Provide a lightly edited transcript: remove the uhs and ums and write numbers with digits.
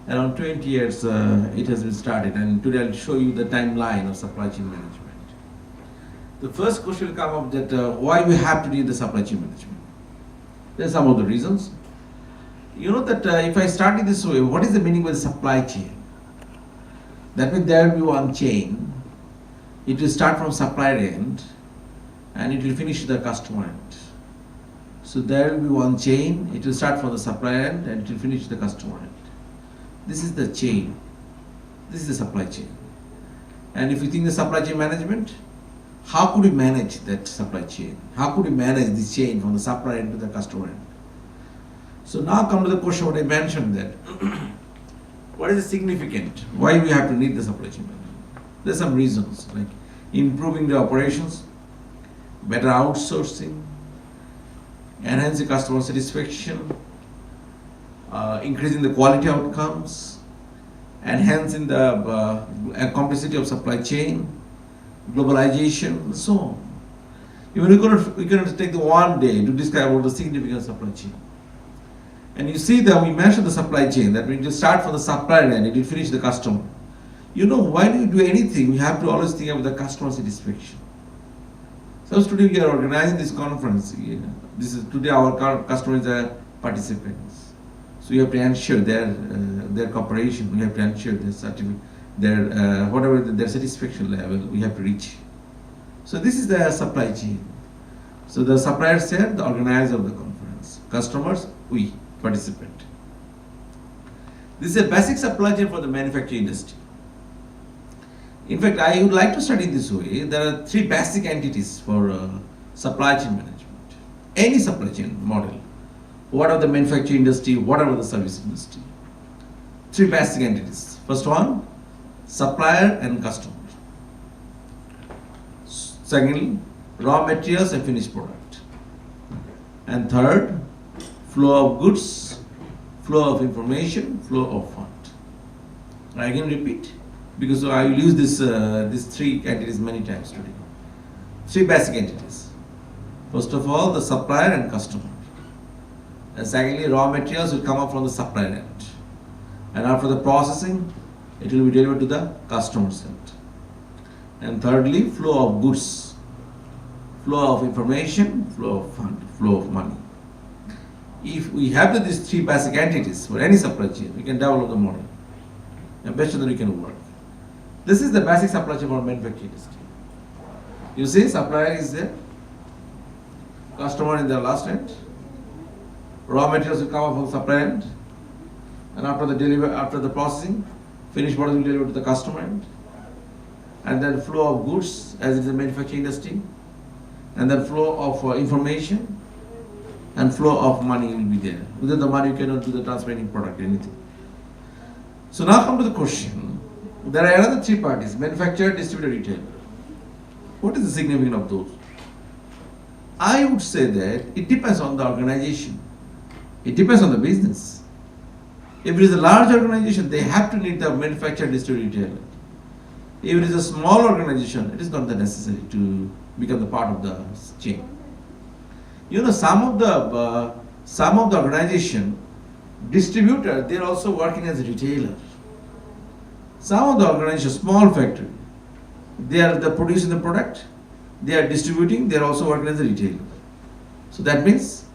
Around 20 years it has been started, and today I'll show you the timeline of supply chain management. The first question will come up that why we have to do the supply chain management. There are some of the reasons. You know that if I start it this way, what is the meaning by supply chain? That means there will be one chain. It will start from supplier end and it will finish the customer end. So there will be one chain. It will start from the supplier end and it will finish the customer end. This is the chain. This is the supply chain. And if you think the supply chain management, how could you manage that supply chain? How could you manage this chain from the supplier end to the customer end? So now come to the question what I mentioned that. What is significant? Why we have to need the supply chain management? There are some reasons like improving the operations, better outsourcing, enhancing customer satisfaction, increasing the quality outcomes, enhancing the complexity of supply chain, globalization, and so on. Even we cannot take the one day to describe all the significant supply chain. And you see that we mentioned the supply chain, that when you start from the supplier end, it will finish the customer. You know, when you do anything, we have to always think about the customer satisfaction. So today we are organizing this conference. This is today our customers are participants. So you have to ensure their cooperation. We have to ensure their certificate, their whatever their satisfaction level we have to reach. So this is the supply chain. So the suppliers here, the organizer of the conference. Customers, we participant. This is a basic supply chain for the manufacturing industry. In fact, I would like to study this way. There are three basic entities for supply chain management. Any supply chain model, whatever the manufacturing industry, whatever the service industry. Three basic entities. First one, supplier and customer. Secondly, raw materials and finished product. And third, flow of goods, flow of information, flow of fund. I can repeat because I will use these three entities many times today. Three basic entities. First of all, the supplier and customer. And secondly, raw materials will come up from the supplier end. And after the processing, it will be delivered to the customer's end. And thirdly, flow of goods, flow of information, flow of fund, flow of money. If we have these three basic entities for any supply chain, we can develop the model. And based on that we can work. This is the basic supply chain for manufacturing industry. You see, supplier is there, customer in the last end, raw materials will come up from the supplier end, and after the processing, finished product will deliver to the customer end, and then flow of goods as in the manufacturing industry, and then flow of information, and flow of money will be there. Without the money, you cannot do the transmitting product, anything. So now come to the question. There are another three parties, manufacturer, distributor, retailer. What is the significance of those? I would say that it depends on the organization. It depends on the business. If it is a large organization, they have to need the manufacturer, distributor, retailer. If it is a small organization, it is not that necessary to become the part of the chain. You know, some of the organization, distributor, they are also working as a retailer. Some of the organization, small factory, they are producing the product, they are distributing, they are also working as a retailer. So that means